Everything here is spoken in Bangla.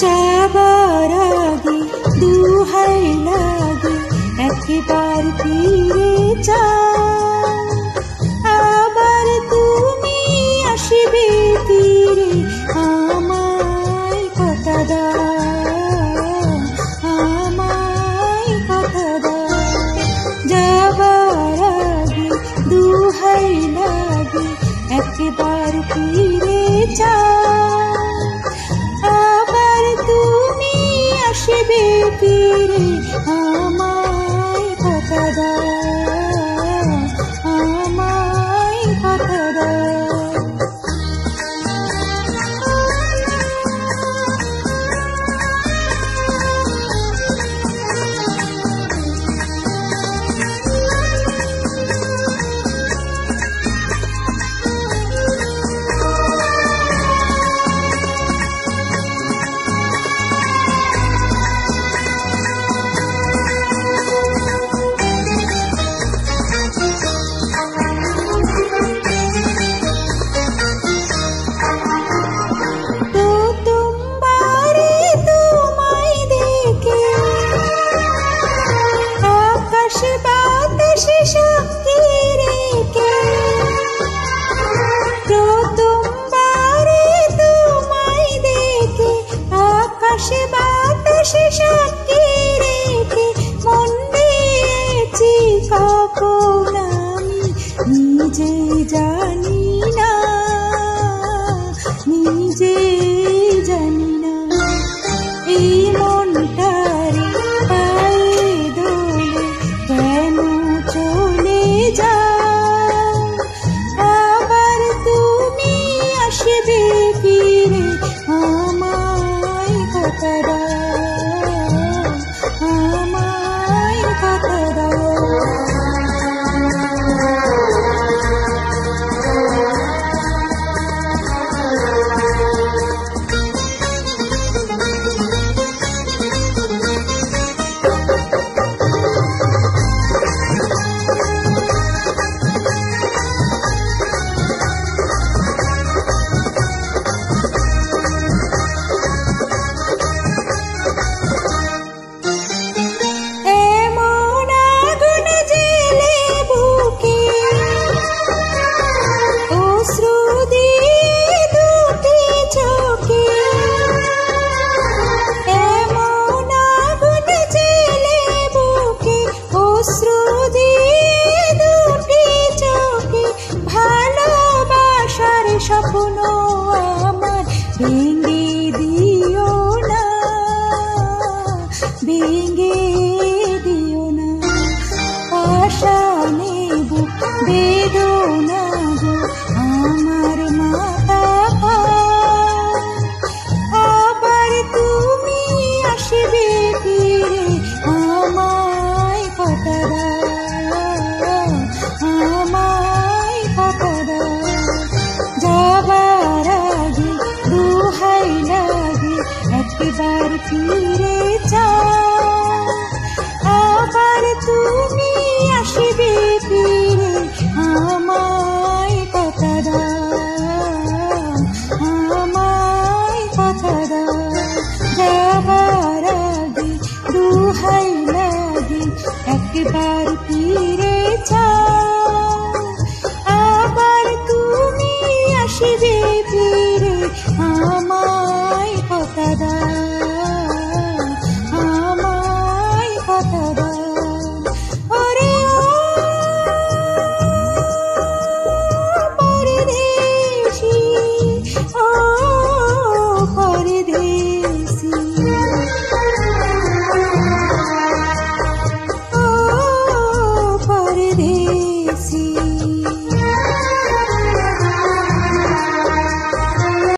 যাবার আগে দুহাই লাগে একবার ফিরে যাও, আবার তুমি আসবে ফিরে আমায় কথা দাও, আমায় কথা দাও। যাবার আগে দুহাই লাগে একবার ফিরে যাও, আবার তুমি আসবে ফিরে আমায় কথা দাও, আমায় কথা দাও। নিজে জানি না, নিজে জানি না, এই মনটারে পায়ে দোলে কেন চলে যাও, আবার তুমি আসবে ফিরে আমায় কথা দাও, আমায় কথা দাও। স্বপ্ন আমার ভেঙে দিও না, ভেঙে দিও না, পাশানে বুক বেদনা গো আমার মাথা, আবার তুমি আসবে ফিরে আমায় কথা দাও, আমায় কথা দাও। যাবার আগে দুহাই লাগে একবার ফিরে যাও, আবার তুমি আসবে ফিরে আমায় কথা দাও, আমায় কথা দাও। যাবার আগে দুহাই লাগে একবার ফিরে